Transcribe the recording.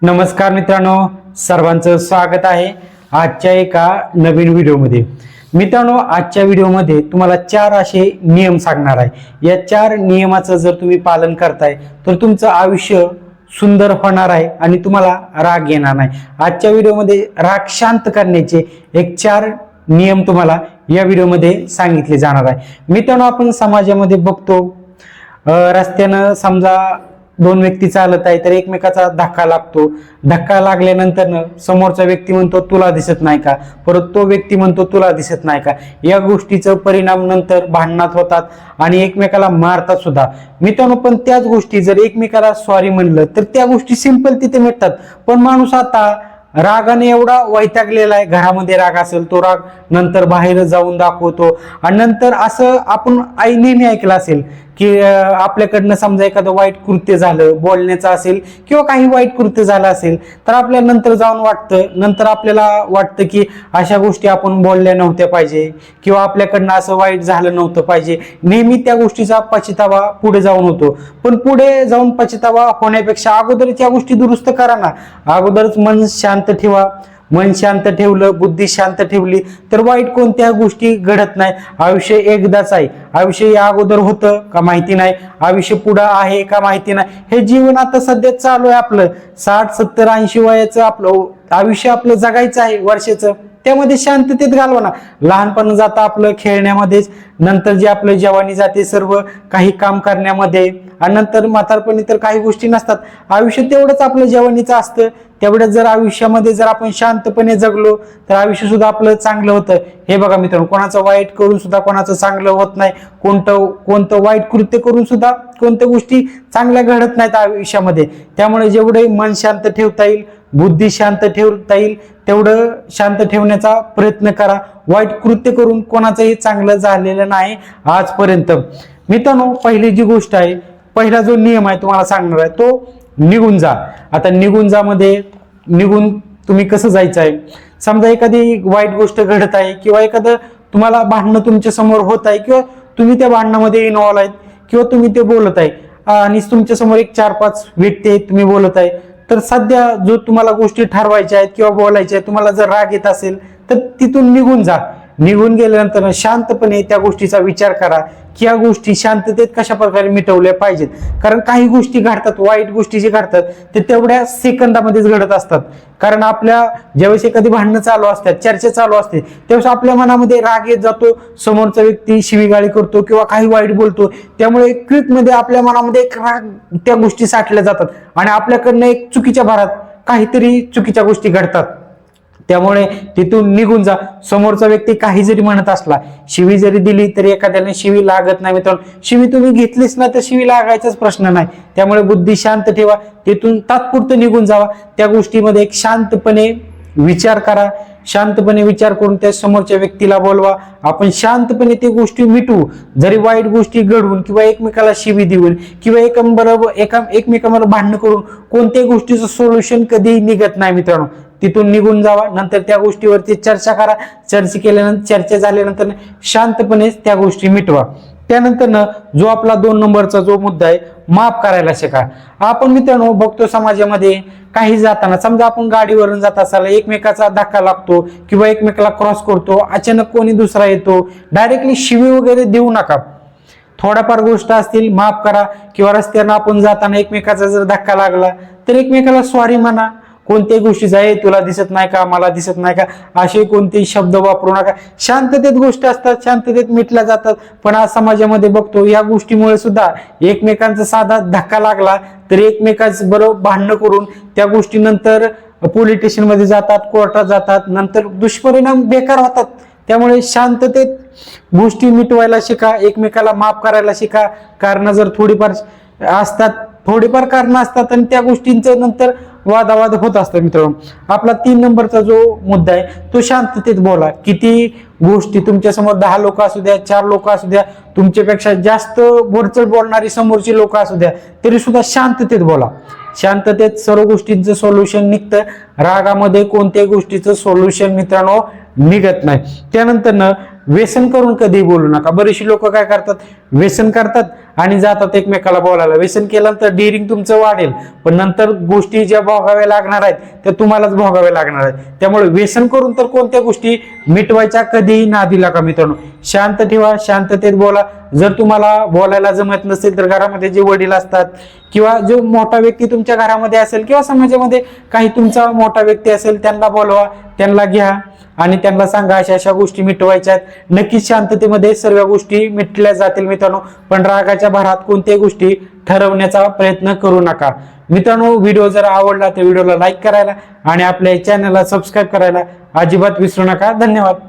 नमस्कार मित्रांनो, सर्वांचं स्वागत आहे आजच्या एका नवीन व्हिडिओमध्ये। मित्रांनो, आजच्या व्हिडिओमध्ये तुम्हाला 4 असे नियम सांगणार आहे। या 4 नियमाचं जर तुम्ही पालन करताय तर तुमचं आयुष्य सुंदर होणार आहे आणि तुम्हाला राग येणार नाही। आजच्या व्हिडिओमध्ये राग शांत करण्याचे एक 4 नियम तुम्हाला या व्हिडिओमध्ये सांगितले जाणार आहे। मित्रांनो, आपण समाजामध्ये बघतो रस्त्यानं समजा 2 व्यक्ती चालत आहे तर एकमेकाचा धक्का लागतो। धक्का लागल्यानंतर समोरचा व्यक्ती म्हणतो तुला दिसत नाही का, परत तो व्यक्ती म्हणतो तुला दिसत नाही का। या गोष्टीचा परिणाम नंतर भांडणात होतात आणि एकमेकाला मारतात सुद्धा। मित्रांनो, पण त्याच गोष्टी जर एकमेकाला सॉरी म्हणलं तर त्या गोष्टी सिंपल तिथे मिटतात। पण माणूस आता रागाने एवढा वैतागलेला आहे, घरामध्ये राग असेल तो राग नंतर बाहेर जाऊन दाखवतो। आणि नंतर असं आपण नेहमी ऐकलं असेल की आपल्याकडनं समजा एखादं वाईट कृत्य झालं, बोलण्याचं असेल किंवा काही वाईट कृत्य झालं असेल तर आपल्याला नंतर जाऊन नंतर आपल्याला वाटतं की अशा गोष्टी आपण बोलल्या नव्हत्या पाहिजे किंवा आपल्याकडनं असं वाईट झालं नव्हतं पाहिजे। नेहमी त्या गोष्टीचा पछतावा पुढे जाऊन होतो। पण पुढे जाऊन पछतावा होण्यापेक्षा अगोदरच या गोष्टी दुरुस्त करा ना। अगोदरच मन शांत ठेवा। मन शांत ठेवलं, बुद्धी शांत ठेवली तर वाईट कोणत्या गोष्टी घडत नाही। आयुष्य एकदाच आहे। आयुष्य या अगोदर होतं का माहिती नाही, आयुष्य पुढं आहे का माहिती नाही। हे जीवन आता सध्या चालू आहे आपलं 60, 70, 80 वयाचं आपलं आयुष्य आपलं जगायचं आहे वर्षाचं। त्यामध्ये शांततेत घालवा ना। लहानपण जातं आपलं खेळण्यामध्येच, नंतर जे आपलं जवानी जाते सर्व काही काम करण्यामध्ये, आणि नंतर म्हातारपणी तर काही गोष्टी नसतात। आयुष्य तेवढंच आपलं जवानीचं असतं। तेवढ्याच जर आयुष्यामध्ये जर आपण शांतपणे जगलो तर आयुष्य सुद्धा आपलं चांगलं होतं। हे बघा मित्रांनो, कोणाचं वाईट करून सुद्धा कोणाचं चांगलं होत नाही। कोणतं वाईट कृत्य करून सुद्धा कोणत्या गोष्टी चांगल्या घडत नाहीत आयुष्यामध्ये। त्यामुळे जेवढे मन शांत ठेवता येईल, बुद्धी शांत ठेवता येईल तेवढं शांत ठेवण्याचा प्रयत्न करा। वाईट कृत्य करून कोणाचंही चांगलं झालेलं नाही आजपर्यंत। मित्रांनो, पहिली जी गोष्ट आहे, पहिला जो नियम आहे तुम्हाला सांगणार आहे तो निघून जा। आता निघून जा मध्ये निघून तुम्ही कसं जायचं आहे, समजा एखादी वाईट गोष्ट घडत आहे किंवा एखादं तुम्हाला भांडणं तुमच्या समोर होत आहे किंवा तुम्ही त्या भांडणामध्ये इन्व्हॉल्व आहेत किंवा तुम्ही ते बोलत आहे आणि तुमच्या समोर एक 4-5 व्यक्ती आहेत, तुम्ही बोलत आहे, तर सध्या जो तुम्हाला गोष्टी ठरवायच्या आहेत किंवा बोलायच्या आहेत, तुम्हाला जर राग येत असेल तर तिथून निघून जा। निघून गेल्यानंतर शांतपणे त्या गोष्टीचा विचार करा की या गोष्टी शांततेत कशा प्रकारे मिटवल्या पाहिजेत। कारण काही गोष्टी घडतात, वाईट गोष्टी जे घडतात ते तेवढ्या सेकंदामध्येच घडत असतात। कारण आपल्या ज्यावेळेस एखादी भांडणं चालू असतात, चर्चा चालू असते, त्यावेळेस आपल्या मनामध्ये राग येत जातो, समोरचा व्यक्ती शिवीगाळी करतो किंवा काही वाईट बोलतो, त्यामुळे क्विकमध्ये आपल्या मनामध्ये एक राग त्या गोष्टी साठल्या जातात आणि आपल्याकडनं एक चुकीच्या भरात काहीतरी चुकीच्या गोष्टी घडतात। त्यामुळे तिथून निघून जा। समोरचा व्यक्ती काही जरी म्हणत असला, शिवी जरी दिली तरी एखाद्याने शिवी लागत नाही मित्रांनो। शिवी तुम्ही घेतलीच ना तर शिवी लागायचाच प्रश्न नाही। त्यामुळे बुद्धी शांत ठेवा, तिथून तात्पुरतं निघून जावा। त्या गोष्टीमध्ये एक शांतपणे विचार करा। शांतपणे विचार करून त्या समोरच्या व्यक्तीला बोलवा। आपण शांतपणे ते गोष्टी मिटवू। जरी वाईट गोष्टी घडवून किंवा एकमेकाला शिवी देऊन किंवा एकमेकांबरोबर भांडण करून कोणत्याही गोष्टीचं सोल्युशन कधीही निघत नाही मित्रांनो। तिथून निघून जावा, नंतर त्या गोष्टीवरती चर्चा करा। चर्चा झाल्यानंतर शांतपणे त्या गोष्टी मिटवा। त्यानंतर जो आपला 2 नंबरचा जो मुद्दा आहे, माफ करायला शिका। आपण मित्रांनो बघतो समाजामध्ये काही जाताना, समजा आपण गाडीवरून जात असाल, एकमेकाचा धक्का लागतो किंवा एकमेकाला क्रॉस करतो, अचानक कोणी दुसरा येतो, डायरेक्टली शिवी वगैरे देऊ नका। थोड्याफार गोष्ट असतील माफ करा किंवा रस्त्यानं आपण जाताना एकमेकाचा जर धक्का लागला तर एकमेकाला सॉरी म्हणा। कोणत्याही गोष्टीचा आहे तुला दिसत नाही का, मला दिसत नाही का, असे कोणतेही शब्द वापरू नका। शांततेत गोष्टी असतात, शांततेत मिटल्या जातात। पण आज समाजामध्ये बघतो या गोष्टीमुळे सुद्धा एकमेकांचा साधा धक्का लागला तर एकमेकाच बरोबर भांडणं करून त्या गोष्टी नंतर पोलीस स्टेशनमध्ये जातात, कोर्टात जातात, नंतर दुष्परिणाम बेकार होतात। त्यामुळे शांततेत गोष्टी मिटवायला शिका, एकमेकाला माफ करायला शिका। कारण जर थोडीफार कारणं असतात आणि त्या गोष्टींचं नंतर वादावाद होत असतात मित्रांनो। आपला 3 नंबरचा जो मुद्दा आहे तो शांततेत बोला। किती गोष्टी तुमच्या समोर 10 लोक असू द्या, 4 लोक असू द्या, तुमच्यापेक्षा जास्त बोरचड बोलणारी समोरची लोक असू द्या, तरी सुद्धा शांततेत बोला। शांततेत सर्व गोष्टींचं सोल्युशन निघतं। रागामध्ये कोणत्याही गोष्टीचं सोल्युशन मित्रांनो निघत नाही। त्यानंतर व्यसन करून कधी बोलू नका. बरेचशी लोक काय करतात, व्यसन करतात आणि जातात एकमेकाला बोलायला. व्यसन केल्यानंतर डिअरिंग तुमचं वाढेल, पण नंतर गोष्टी ज्या भोगाव्या लागणार आहेत त्या तुम्हालाच भोगाव्या लागणार आहेत. त्यामुळे व्यसन करून तर कोणत्या गोष्टी मिटवायच्या कधीही नादी लागा मित्रांनो. शांत ठेवा, शांततेत बोला. जर तुम्हाला बोलायला जमत नसेल तर घरामध्ये जे वडील असतात किंवा जो मोठा व्यक्ती तुमच्या घरामध्ये असेल किंवा समाजामध्ये काही तुमचा मोठा व्यक्ती असेल त्यांना बोलवा, त्यांना घ्या आणि त्यांना सांगा अशा अशा गोष्टी मिटवायच्या आहेत. नक्कीच शांततेमध्ये सर्व गोष्टी मिटल्या जातील मित्रांनो. पण रागाच्या भरात कोणत्याही गोष्टी ठरवण्याचा प्रयत्न करू नका मित्रांनो. व्हिडिओ जर आवडला तर व्हिडिओला लाईक करायला आणि आपल्या चॅनलला सबस्क्राईब करायला अजिबात विसरू नका. धन्यवाद.